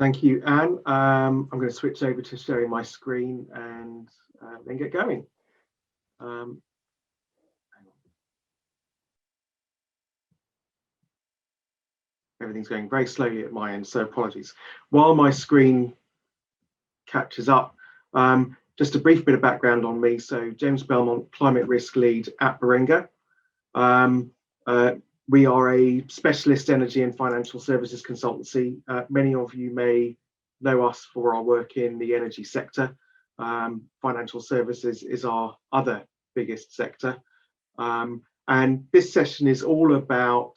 Thank you, Anne. I'm going to switch over to sharing my screen and then get going. Everything's going very slowly at my end, so apologies. While my screen catches up, just a brief bit of background on me. So James Belmont, Climate Risk Lead at Baringa. We are a specialist energy and financial services consultancy. Many of you may know us for our work in the energy sector. Financial services is our other biggest sector. And this session is all about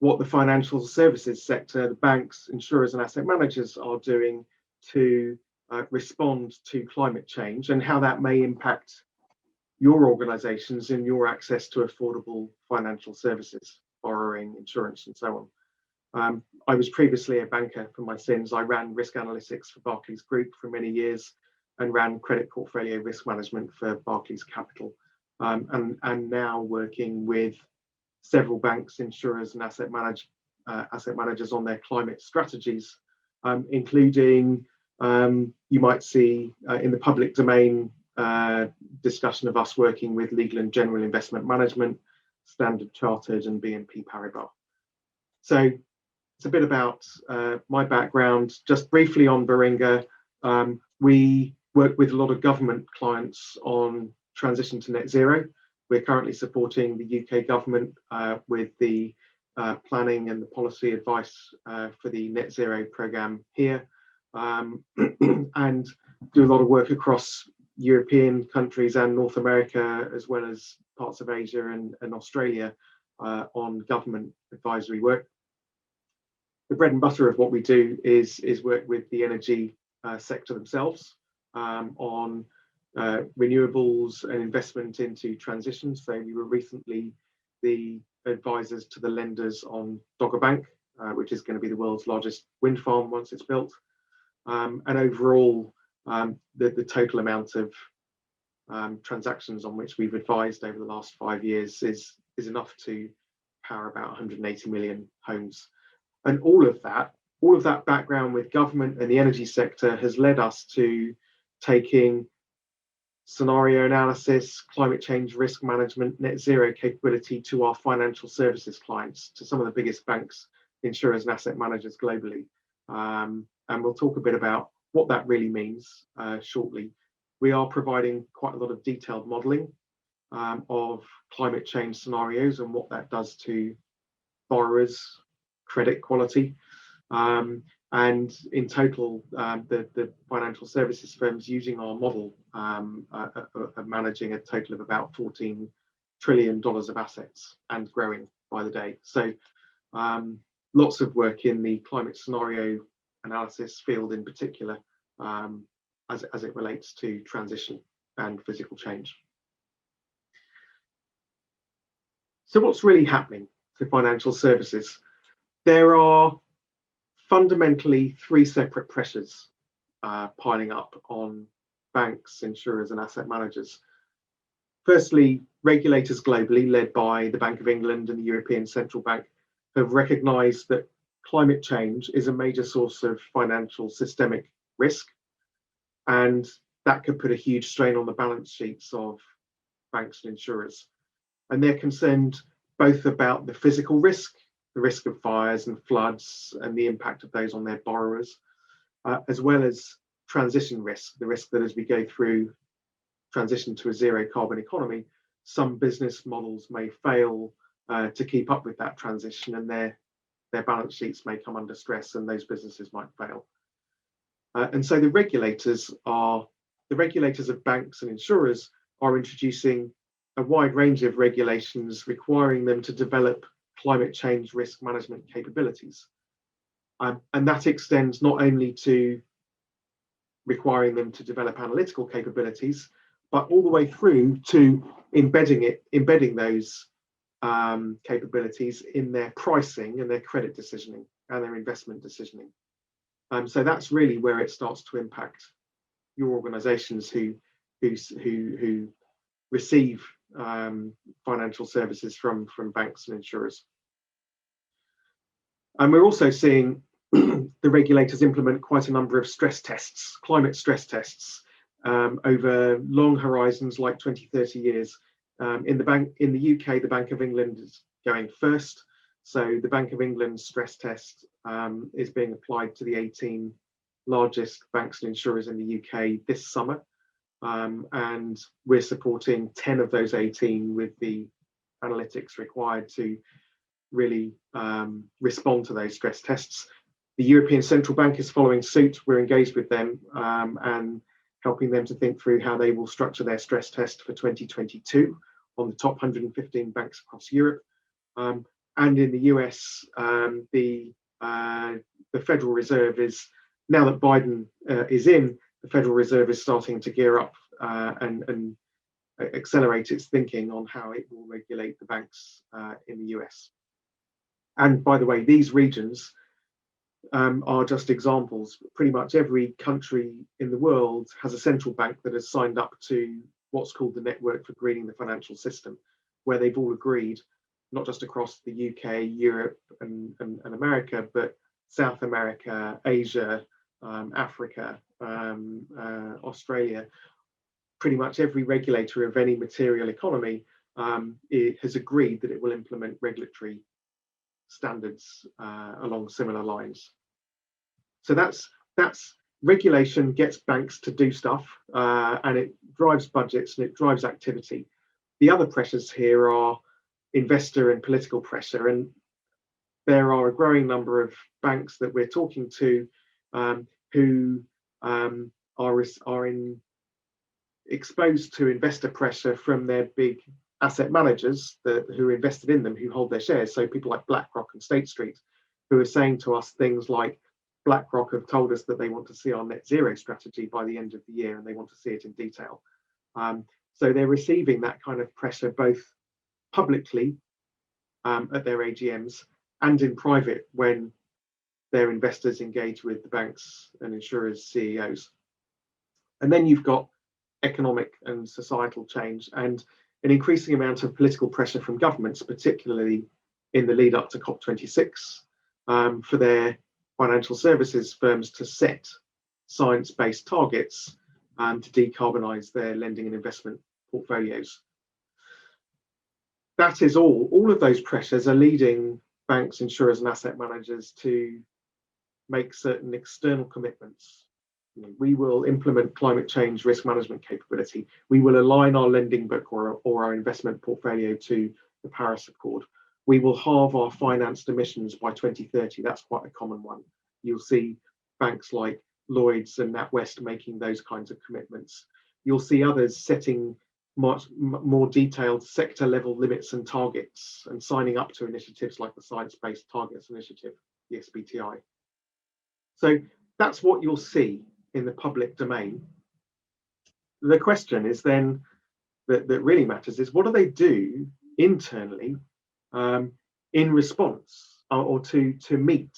what the financial services sector, the banks, insurers and asset managers are doing to respond to climate change and how that may impact your organizations and your access to affordable financial services, borrowing, insurance, and so on. I was previously a banker for my sins. I ran risk analytics for Barclays Group for many years and ran credit portfolio risk management for Barclays Capital, and now working with several banks, insurers, and asset managers on their climate strategies, including you might see in the public domain discussion of us working with Legal and General Investment Management, Standard Chartered, and BNP Paribas. So it's a bit about my background. Just briefly on Baringa, we work with a lot of government clients on transition to net zero. We're currently supporting the UK government with the planning and the policy advice for the net zero programme here, and do a lot of work across European countries and North America, as well as parts of Asia and Australia on government advisory work. The bread and butter of what we do is work with the energy sector themselves on renewables and investment into transition. So we were recently the advisors to the lenders on Dogger Bank, which is going to be the world's largest wind farm once it's built. And overall, the total amount of transactions on which we've advised over the last 5 years is enough to power about 180 million homes. And all of that background with government and the energy sector has led us to taking scenario analysis, climate change risk management, net zero capability to our financial services clients, to some of the biggest banks, insurers and asset managers globally. And we'll talk a bit about what that really means shortly. We are providing quite a lot of detailed modelling of climate change scenarios and what that does to borrowers' credit quality. And in total, the financial services firms using our model are managing a total of about $14 trillion of assets and growing by the day. So lots of work in the climate scenario analysis field in particular, as it relates to transition and physical change. So what's really happening to financial services? There are fundamentally three separate pressures piling up on banks, insurers, and asset managers. Firstly, regulators globally, led by the Bank of England and the European Central Bank, have recognised that climate change is a major source of financial systemic risk, and that could put a huge strain on the balance sheets of banks and insurers. And they're concerned both about the physical risk, the risk of fires and floods and the impact of those on their borrowers, as well as transition risk, the risk that as we go through transition to a zero carbon economy, some business models may fail to keep up with that transition, and their balance sheets may come under stress and those businesses might fail. And so the regulators of banks and insurers are introducing a wide range of regulations requiring them to develop climate change risk management capabilities. And that extends not only to requiring them to develop analytical capabilities, but all the way through to embedding those capabilities in their pricing and their credit decisioning and their investment decisioning. So that's really where it starts to impact your organizations who receive financial services from banks and insurers. And we're also seeing the regulators implement quite a number of stress tests, climate stress tests, over long horizons like 20, 30 years. In the UK, the Bank of England is going first. So the Bank of England stress test is being applied to the 18 largest banks and insurers in the UK this summer. And we're supporting 10 of those 18 with the analytics required to really respond to those stress tests. The European Central Bank is following suit. We're engaged with them and helping them to think through how they will structure their stress test for 2022 on the top 115 banks across Europe. And in the US, the Federal Reserve is, now that Biden is in, the Federal Reserve is starting to gear up and accelerate its thinking on how it will regulate the banks in the US. And by the way, these regions are just examples. Pretty much every country in the world has a central bank that has signed up to what's called the Network for Greening the Financial System, where they've all agreed, not just across the UK, Europe, and America, but South America, Asia, Africa, Australia. Pretty much every regulator of any material economy it has agreed that it will implement regulatory standards along similar lines. So that's regulation gets banks to do stuff, and it drives budgets and it drives activity. The other pressures here are investor and political pressure, and there are a growing number of banks that we're talking to who are exposed to investor pressure from their big asset managers who invested in them, who hold their shares. So people like BlackRock and State Street, who are saying to us things like, BlackRock have told us that they want to see our net zero strategy by the end of the year, and they want to see it in detail. So they're receiving that kind of pressure both publicly at their AGMs and in private when their investors engage with the banks and insurers' CEOs. And then you've got economic and societal change and an increasing amount of political pressure from governments, particularly in the lead up to COP26, for their financial services firms to set science-based targets to decarbonize their lending and investment portfolios. That is all of those pressures are leading banks, insurers, and asset managers to make certain external commitments. We will implement climate change risk management capability. We will align our lending book or our investment portfolio to the Paris Accord. We will halve our financed emissions by 2030. That's quite a common one. You'll see banks like Lloyds and NatWest making those kinds of commitments. You'll see others setting much more detailed sector level limits and targets and signing up to initiatives like the Science Based Targets Initiative, the SBTI. So that's what you'll see in the public domain. The question is then that really matters is, what do they do internally in response or to meet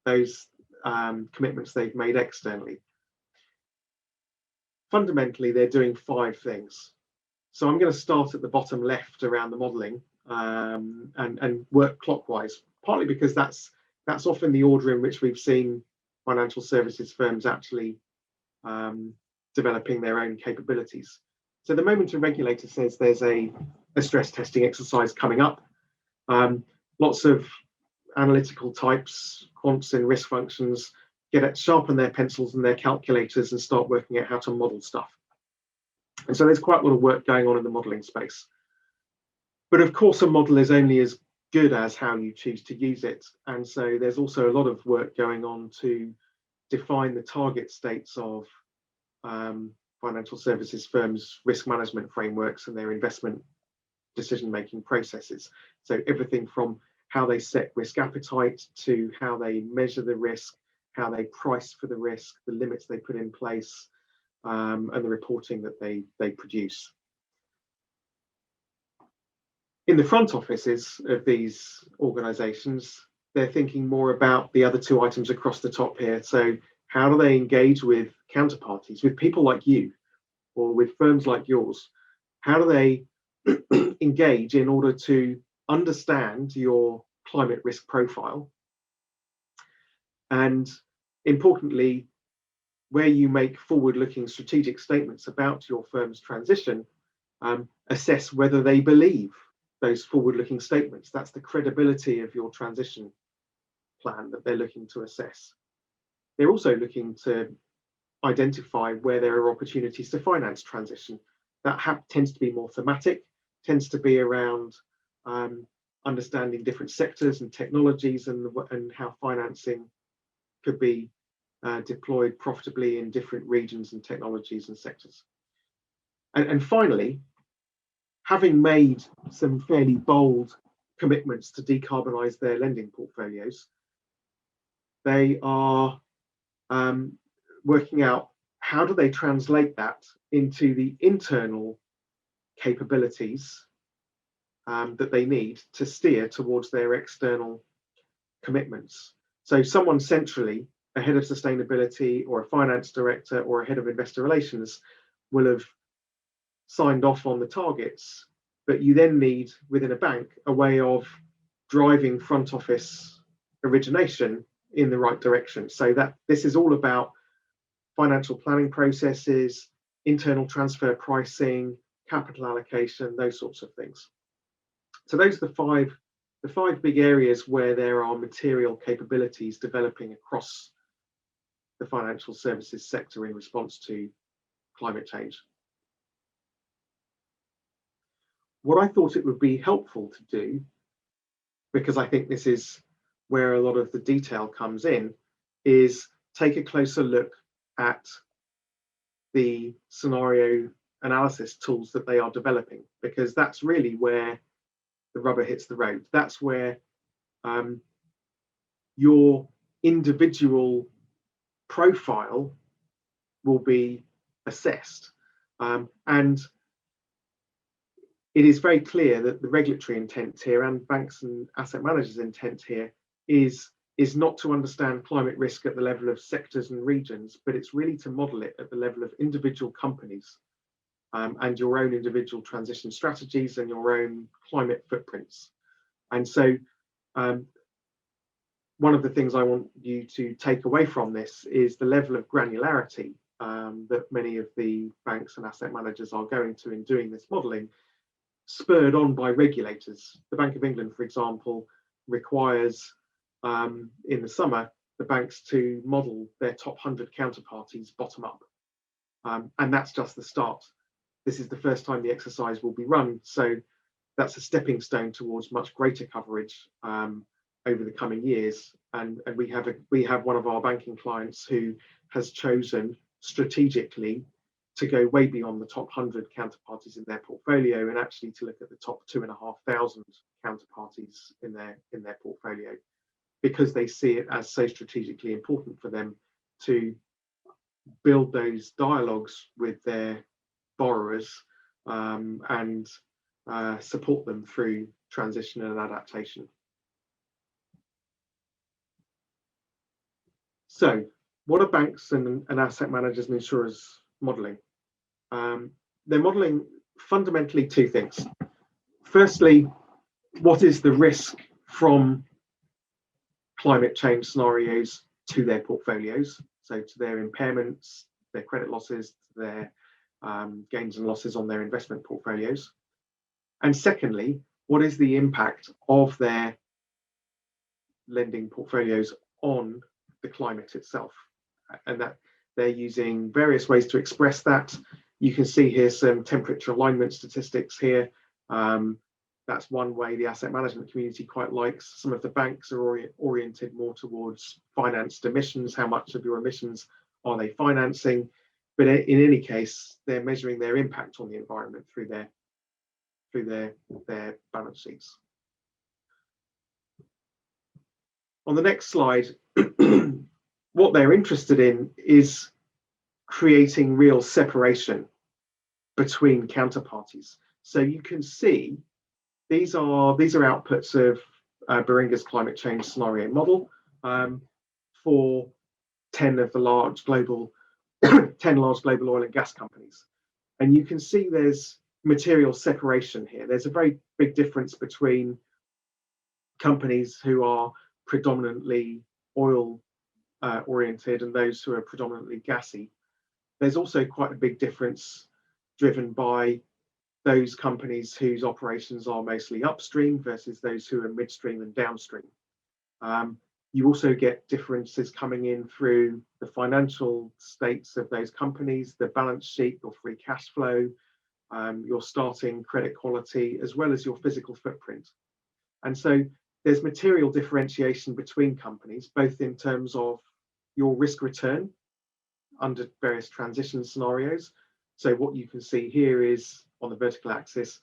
those commitments they've made externally? Fundamentally, they're doing 5 things. So I'm going to start at the bottom left around the modelling and work clockwise, partly because that's often the order in which we've seen financial services firms actually developing their own capabilities. So the moment a regulator says there's a stress testing exercise coming up, lots of analytical types, quants and risk functions, sharpen their pencils and their calculators and start working out how to model stuff. And so there's quite a lot of work going on in the modeling space. But of course, a model is only as good as how you choose to use it. And so there's also a lot of work going on to define the target states of financial services firms' risk management frameworks and their investment decision-making processes. So everything from how they set risk appetite to how they measure the risk, how they price for the risk, the limits they put in place, and the reporting that they produce. In the front offices of these organizations, they're thinking more about the other 2 items across the top here. So how do they engage with counterparties, with people like you, or with firms like yours? How do they engage in order to understand your climate risk profile And importantly, where you make forward-looking strategic statements about your firm's transition, assess whether they believe those forward-looking statements. That's the credibility of your transition plan that they're looking to assess. They're also looking to identify where there are opportunities to finance transition. That tends to be more thematic, tends to be around understanding different sectors and technologies and how financing could be deployed profitably in different regions and technologies and sectors. And finally, having made some fairly bold commitments to decarbonise their lending portfolios, they are working out how do they translate that into the internal capabilities that they need to steer towards their external commitments. So someone centrally, a head of sustainability or a finance director or a head of investor relations, will have signed off on the targets, but you then need within a bank a way of driving front office origination in the right direction. So that this is all about financial planning processes, internal transfer pricing, capital allocation, those sorts of things. So those are the five big areas where there are material capabilities developing across the financial services sector in response to climate change. What I thought it would be helpful to do, because I think this is where a lot of the detail comes in, is take a closer look at the scenario analysis tools that they are developing, because that's really where the rubber hits the road. That's where your individual profile will be assessed. And it is very clear that the regulatory intent here and banks and asset managers' intent here is not to understand climate risk at the level of sectors and regions, but it's really to model it at the level of individual companies and your own individual transition strategies and your own climate footprints. And so one of the things I want you to take away from this is the level of granularity that many of the banks and asset managers are going to in doing this modelling, spurred on by regulators. The Bank of England, for example, requires in the summer the banks to model their top 100 counterparties bottom up. And that's just the start. This is the first time the exercise will be run. So that's a stepping stone towards much greater coverage over the coming years. And we have one of our banking clients who has chosen strategically to go way beyond the top 100 counterparties in their portfolio and actually to look at the top 2,500 counterparties in their portfolio, because they see it as so strategically important for them to build those dialogues with their borrowers and support them through transition and adaptation. So what are banks and asset managers and insurers modelling? They're modelling fundamentally two things. Firstly, what is the risk from climate change scenarios to their portfolios, so to their impairments, their credit losses, their gains and losses on their investment portfolios. And secondly, what is the impact of their lending portfolios on the climate itself? And that they're using various ways to express that. You can see here some temperature alignment statistics here. That's one way the asset management community quite likes. Some of the banks are oriented more towards financed emissions. How much of your emissions are they financing? But in any case, they're measuring their impact on the environment through their balance sheets. On the next slide, what they're interested in is creating real separation between counterparties. So you can see these are outputs of Baringa's climate change scenario model for 10 large global oil and gas companies. And you can see there's material separation here. There's a very big difference between companies who are predominantly oil oriented and those who are predominantly gassy. There's also quite a big difference driven by those companies whose operations are mostly upstream versus those who are midstream and downstream. You also get differences coming in through the financial states of those companies, the balance sheet, your free cash flow, your starting credit quality, as well as your physical footprint. And so there's material differentiation between companies, both in terms of your risk return under various transition scenarios. So what you can see here is on the vertical axis,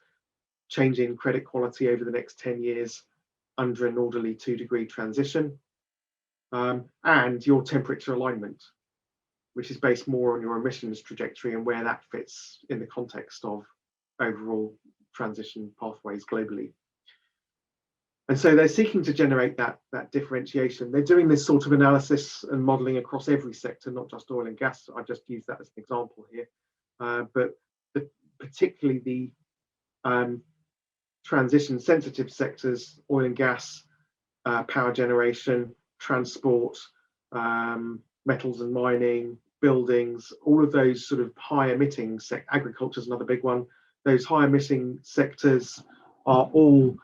changing credit quality over the next 10 years under an orderly 2-degree transition, and your temperature alignment, which is based more on your emissions trajectory and where that fits in the context of overall transition pathways globally. And so they're seeking to generate that differentiation. They're doing this sort of analysis and modelling across every sector, not just oil and gas. I just use that as an example here, but particularly the transition sensitive sectors, oil and gas, power generation, transport, metals and mining, buildings, all of those sort of high emitting agriculture is another big one. Those high emitting sectors are all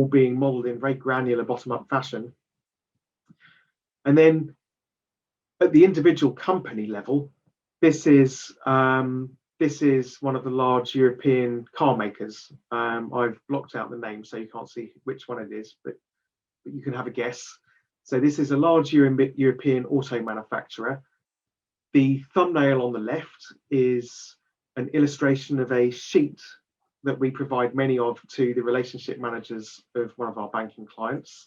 being modelled in very granular bottom-up fashion. And then at the individual company level, this is one of the large European car makers. I've blocked out the name so you can't see which one it is, but you can have a guess. So this is a large European auto manufacturer. The thumbnail on the left is an illustration of a sheet that we provide many of to the relationship managers of one of our banking clients.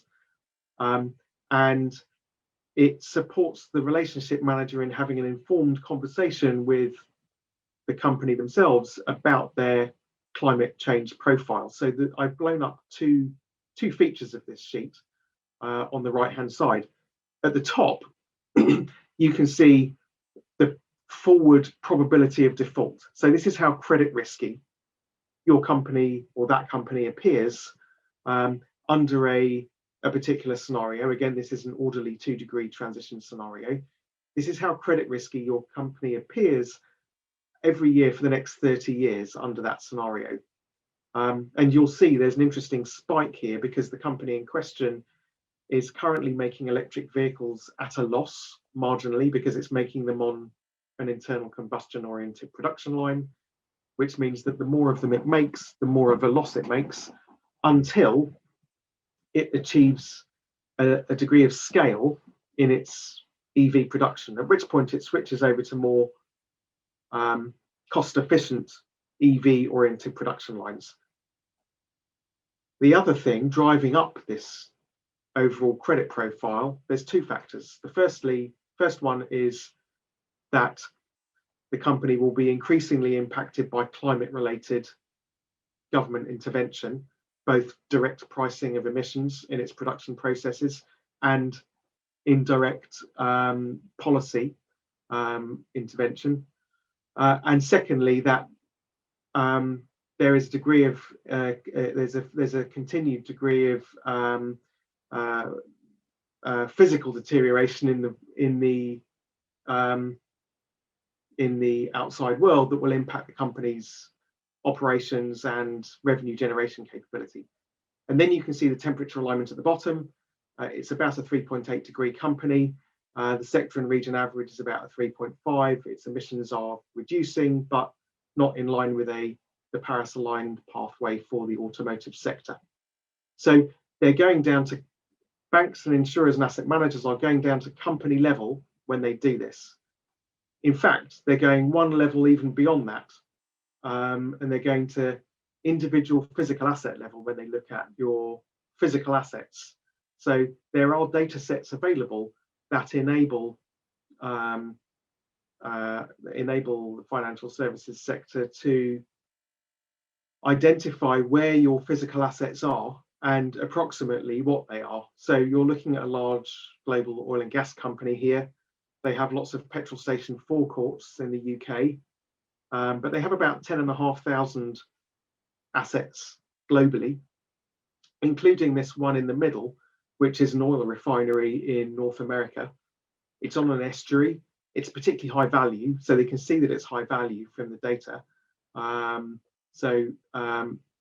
And it supports the relationship manager in having an informed conversation with the company themselves about their climate change profile. So I've blown up two features of this sheet on the right hand side. At the top, you can see the forward probability of default. So this is how credit risky your company or that company appears under a particular scenario. Again, this is an orderly 2-degree transition scenario. This is how credit risky your company appears every year for the next 30 years under that scenario. And you'll see there's an interesting spike here because the company in question is currently making electric vehicles at a loss marginally because it's making them on an internal combustion oriented production line, which means that the more of them it makes, the more of a loss it makes until it achieves a degree of scale in its EV production, at which point it switches over to more cost-efficient EV-oriented production lines. The other thing driving up this overall credit profile, there's two factors. The first one is that the company will be increasingly impacted by climate-related government intervention, both direct pricing of emissions in its production processes and indirect policy intervention. And secondly, that there is a degree of there's a continued degree of physical deterioration in the outside world that will impact the company's operations and revenue generation capability. And then you can see the temperature alignment at the bottom. It's about a 3.8 degree company. The sector and region average is about a 3.5. Its emissions are reducing, but not in line with the Paris aligned pathway for the automotive sector. So they're going down to banks and insurers and asset managers are going down to company level when they do this. In fact, they're going one level even beyond that. And they're going to individual physical asset level when they look at your physical assets. So there are data sets available that enable the financial services sector to identify where your physical assets are and approximately what they are. So you're looking at a large global oil and gas company here. They have lots of petrol station forecourts in the UK, but they have about 10,500 assets globally, including this one in the middle, which is an oil refinery in North America. It's on an estuary. It's particularly high value, so they can see that it's high value from the data. And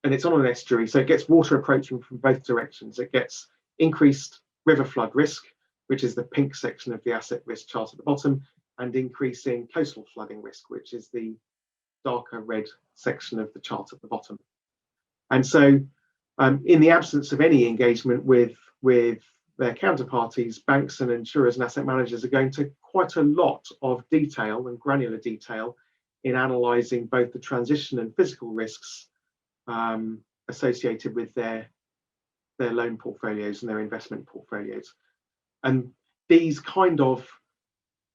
it's on an estuary, so it gets water approaching from both directions. It gets increased river flood risk, which is the pink section of the asset risk chart at the bottom, and increasing coastal flooding risk, which is the darker red section of the chart at the bottom. And so in the absence of any engagement with their counterparties, banks and insurers and asset managers are going to quite a lot of detail and granular detail in analysing both the transition and physical risks associated with their loan portfolios and their investment portfolios. And these kind of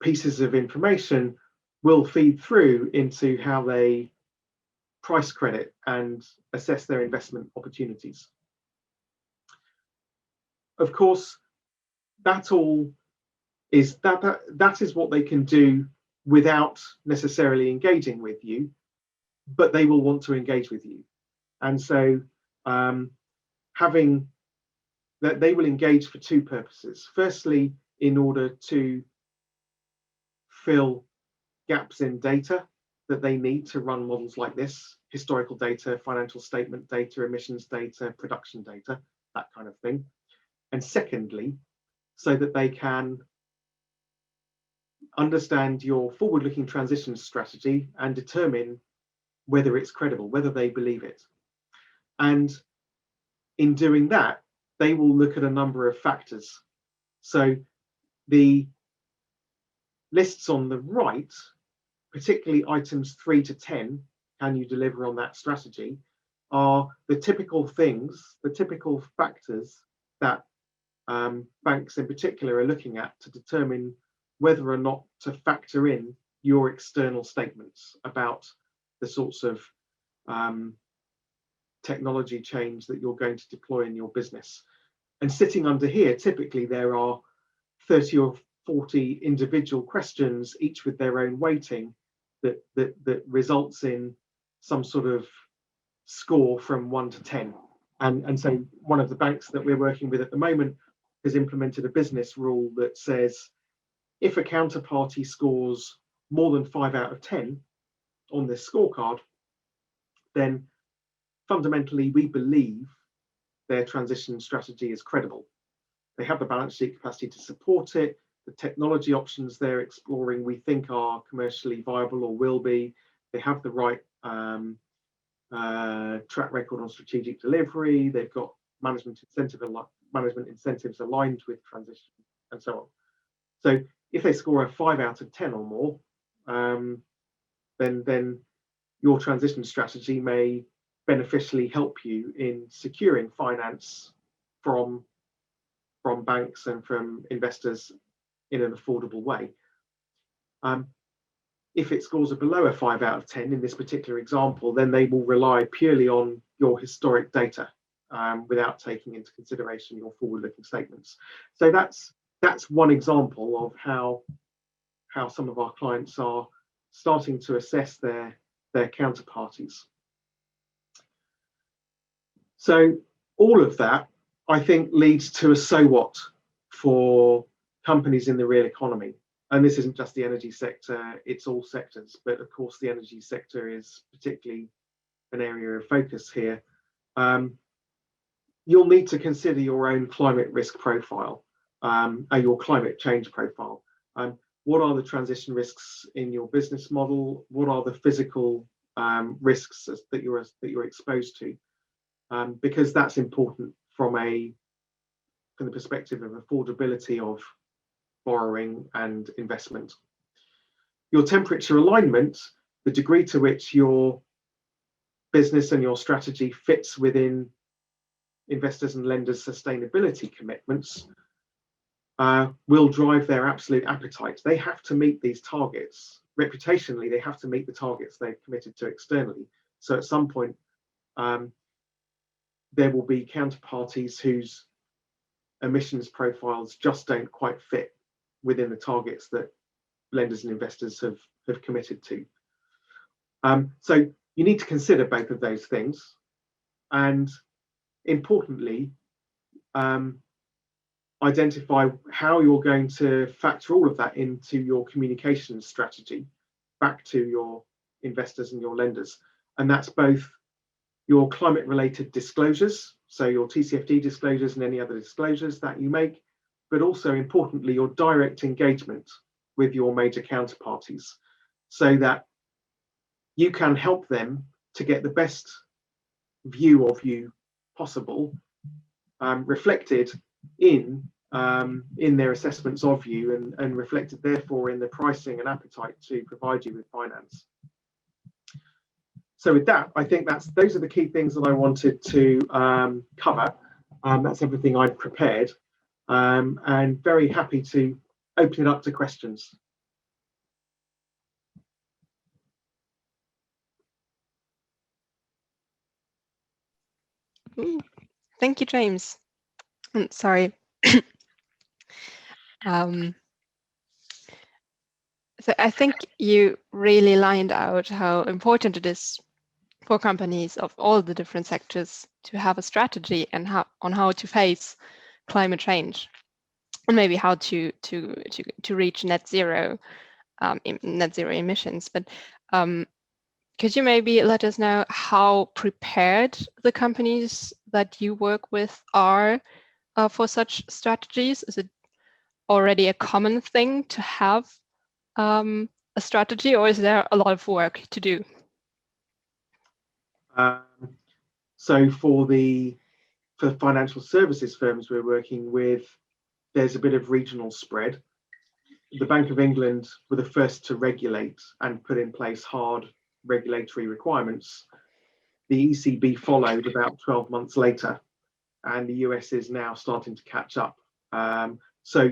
pieces of information will feed through into how they price credit and assess their investment opportunities. Of course, that is what they can do without necessarily engaging with you, but they will want to engage with you. And so having that, they will engage for two purposes. Firstly, in order to fill gaps in data that they need to run models like this: historical data, financial statement data, emissions data, production data, that kind of thing. And secondly, so that they can understand your forward-looking transition strategy and determine whether it's credible, whether they believe it. And in doing that, they will look at a number of factors. So the lists on the right, particularly items 3 to 10, can you deliver on that strategy, are the typical things, the typical factors that banks in particular are looking at to determine whether or not to factor in your external statements about the sorts of technology change that you're going to deploy in your business. And sitting under here, typically there are 30 or 40 individual questions, each with their own weighting, that results in some sort of score from 1 to 10. And so one of the banks that we're working with at the moment has implemented a business rule that says if a counterparty scores more than 5 out of 10 on this scorecard, then fundamentally we believe their transition strategy is credible. They have the balance sheet capacity to support it. The technology options they're exploring we think are commercially viable or will be. They have the right track record on strategic delivery. They've got management incentives aligned with transition, and so on. So if they score a 5 out of 10 or more, then your transition strategy may beneficially help you in securing finance from banks and from investors in an affordable way. If it scores a below a 5 out of 10 in this particular example, then they will rely purely on your historic data without taking into consideration your forward-looking statements. So that's one example of how some of our clients are starting to assess their counterparties. So all of that, I think, leads to a so what for companies in the real economy. And this isn't just the energy sector, it's all sectors. But of course, the energy sector is particularly an area of focus here. You'll need to consider your own climate risk profile, your climate change profile. What are the transition risks in your business model? What are the physical risks that you're exposed to? Because that's important from the perspective of affordability of borrowing and investment. Your temperature alignment, the degree to which your business and your strategy fits within investors and lenders' sustainability commitments, will drive their absolute appetite. They have to meet these targets. Reputationally, they have to meet the targets they've committed to externally. So at some point, there will be counterparties whose emissions profiles just don't quite fit within the targets that lenders and investors have committed to. So you need to consider both of those things. And importantly, identify how you're going to factor all of that into your communications strategy back to your investors and your lenders. And that's both your climate related disclosures, so your TCFD disclosures and any other disclosures that you make, but also importantly, your direct engagement with your major counterparties, so that you can help them to get the best view of you possible, reflected in their assessments of you, and reflected therefore in the pricing and appetite to provide you with finance. So with that, I think those are the key things that I wanted to cover. That's everything I'd prepared, and very happy to open it up to questions. Thank you, James. Sorry. So I think you really lined out how important it is for companies of all the different sectors to have a strategy and how to face climate change, and maybe how to reach net zero emissions. But could you maybe let us know how prepared the companies that you work with are for such strategies? Is it already a common thing to have a strategy, or is there a lot of work to do? So for financial services firms we're working with, there's a bit of regional spread. The Bank of England were the first to regulate and put in place hard regulatory requirements. The ECB followed about 12 months later, and the US is now starting to catch up. So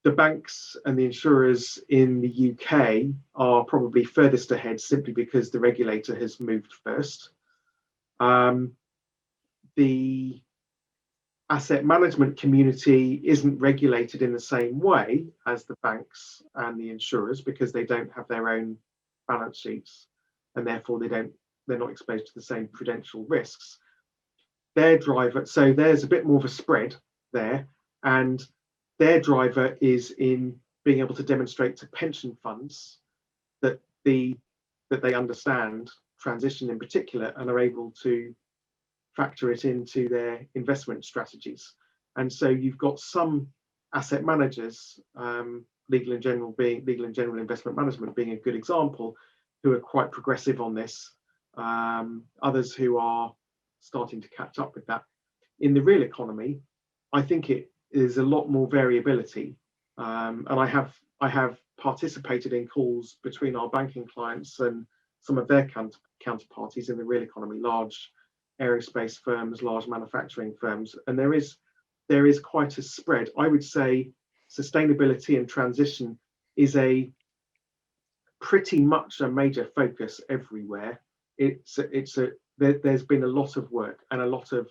the banks and the insurers in the UK are probably furthest ahead simply because the regulator has moved first. The asset management community isn't regulated in the same way as the banks and the insurers because they don't have their own balance sheets, and therefore they're not exposed to the same prudential risks. So there's a bit more of a spread there, and their driver is in being able to demonstrate to pension funds that they understand transition in particular and are able to factor it into their investment strategies. And so you've got some asset managers, legal and general investment management being a good example, who are quite progressive on this. Others who are starting to catch up with that. In the real economy, I think it is a lot more variability, and I have participated in calls between our banking clients and some of their counterparties in the real economy, large aerospace firms, large manufacturing firms, and there is quite a spread. I would say sustainability and transition is pretty much a major focus everywhere. There's been a lot of work and a lot of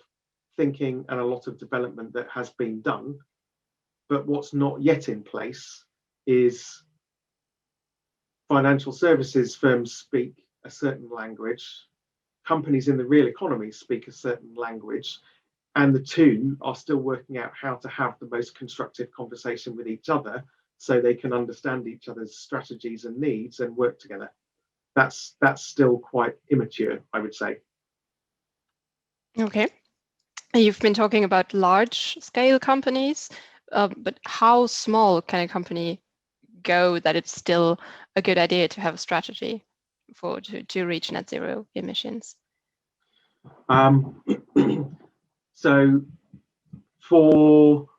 thinking and a lot of development that has been done, but what's not yet in place is financial services firms speak a certain language, companies in the real economy speak a certain language, and the two are still working out how to have the most constructive conversation with each other so they can understand each other's strategies and needs and work together. That's still quite immature, I would say. Okay. You've been talking about large scale companies, but how small can a company go that it's still a good idea to have a strategy to reach net zero emissions? So for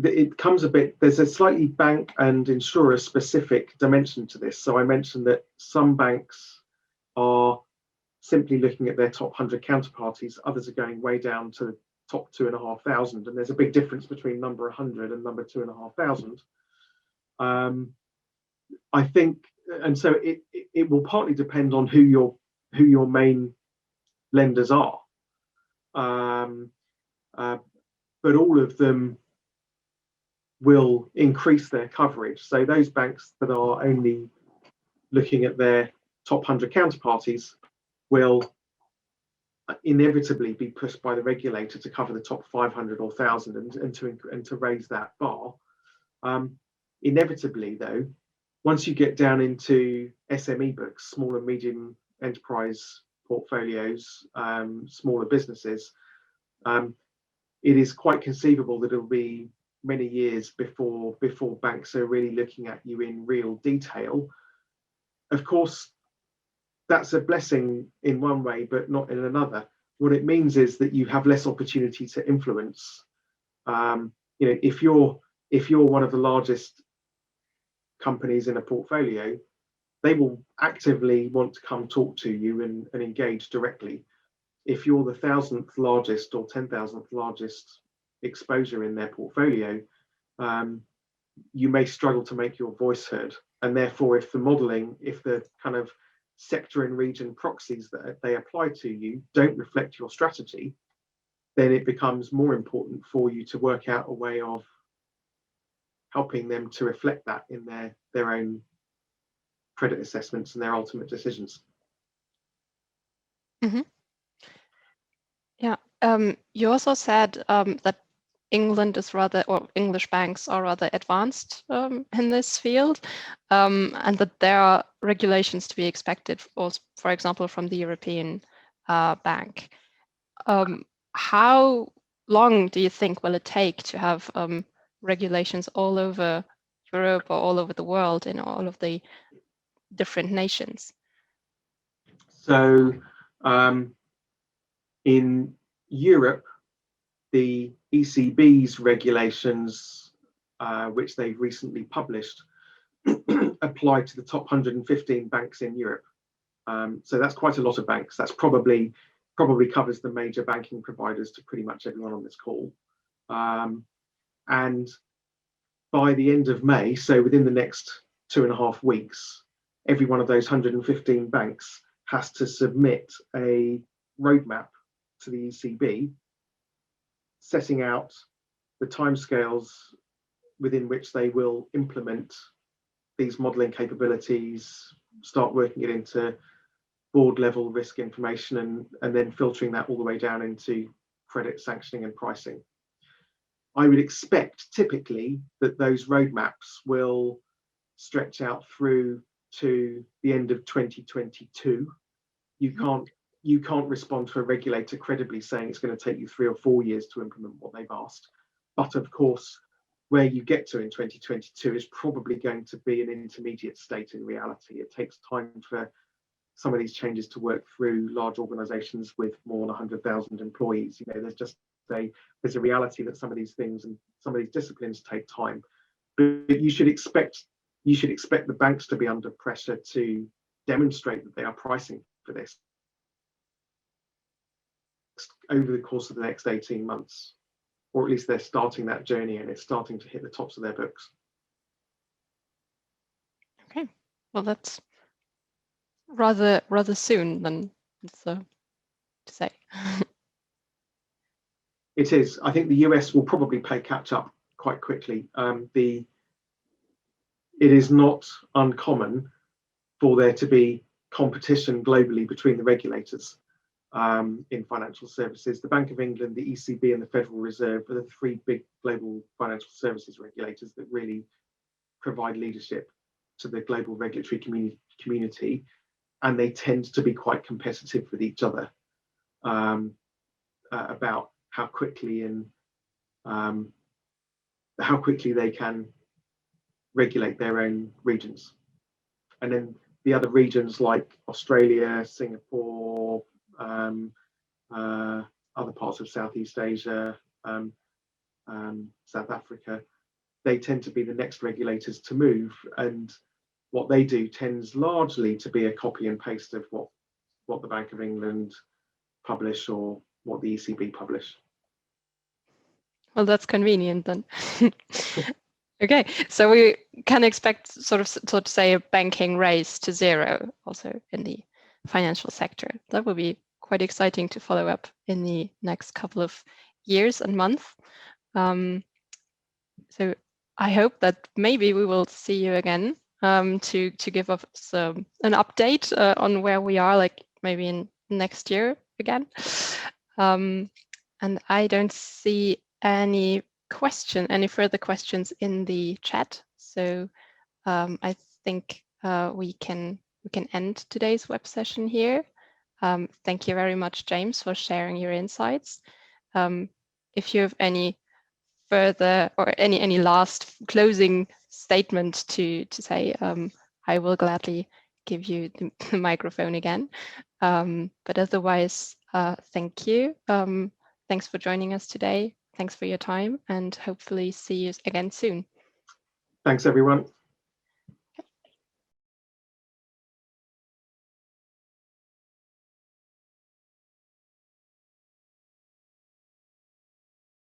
it comes a bit, there's a slightly bank and insurer specific dimension to this. So I mentioned that some banks are simply looking at their top 100 counterparties, others are going way down to the top 2,500, and there's a big difference between number 100 and number 2,500. I think, and so it will partly depend on who your main lenders are, but all of them will increase their coverage. So those banks that are only looking at their top 100 counterparties will inevitably be pushed by the regulator to cover the top 500 or 1,000 and to raise that bar. Inevitably, though, once you get down into SME books, small and medium enterprise portfolios, smaller businesses, it is quite conceivable that it'll be many years before banks are really looking at you in real detail. Of course, that's a blessing in one way, but not in another. What it means is that you have less opportunity to influence. If you're one of the largest companies in a portfolio, they will actively want to come talk to you and engage directly. If you're the 1,000th largest or 10,000th largest exposure in their portfolio, you may struggle to make your voice heard. And therefore, if the kind of sector and region proxies that they apply to you don't reflect your strategy, then it becomes more important for you to work out a way of helping them to reflect that in their own credit assessments and their ultimate decisions. Mm-hmm. Yeah. You also said that England is or English banks are rather advanced in this field, and that there are regulations to be expected, also, for example, from the European Bank. How long do you think will it take to have regulations all over Europe or all over the world in all of the different nations? So in Europe, the ECB's regulations, which they've recently published, apply to the top 115 banks in Europe. So that's quite a lot of banks. That's probably covers the major banking providers to pretty much everyone on this call. And by the end of May, so within the next 2.5 weeks, every one of those 115 banks has to submit a roadmap to the ECB, setting out the timescales within which they will implement these modelling capabilities, start working it into board level risk information, and then filtering that all the way down into credit sanctioning and pricing. I would expect typically that those roadmaps will stretch out through to the end of 2022. You can't respond to a regulator credibly saying it's going to take you 3 or 4 years to implement what they've asked. But of course, where you get to in 2022 is probably going to be an intermediate state in reality. It takes time for some of these changes to work through large organizations with more than 100,000 employees. There's a reality that some of these things and some of these disciplines take time. But you should expect the banks to be under pressure to demonstrate that they are pricing for this over the course of the next 18 months, or at least they're starting that journey and it's starting to hit the tops of their books. Okay, well, that's rather soon then, to say. It is. I think the US will probably play catch up quite quickly. It is not uncommon for there to be competition globally between the regulators in financial services. The Bank of England, the ECB, and the Federal Reserve are the 3 big global financial services regulators that really provide leadership to the global regulatory community, and they tend to be quite competitive with each other about how quickly they can regulate their own regions. And then the other regions like Australia, Singapore, other parts of Southeast Asia, South Africa, they tend to be the next regulators to move, and what they do tends largely to be a copy and paste of what the Bank of England publish or what the ECB publish. Well, that's convenient then. Okay, so we can expect sort of say a banking race to zero also in the financial sector. That would be quite exciting to follow up in the next couple of years and months. So I hope that maybe we will see you again to give us an update on where we are, like maybe in next year again. And I don't see any further questions in the chat. So I think we can end today's web session here. Thank you very much, James, for sharing your insights. If you have any further or any last closing statement to say, I will gladly give you the microphone again. But otherwise, thank you. Thanks for joining us today. Thanks for your time, and hopefully see you again soon. Thanks, everyone.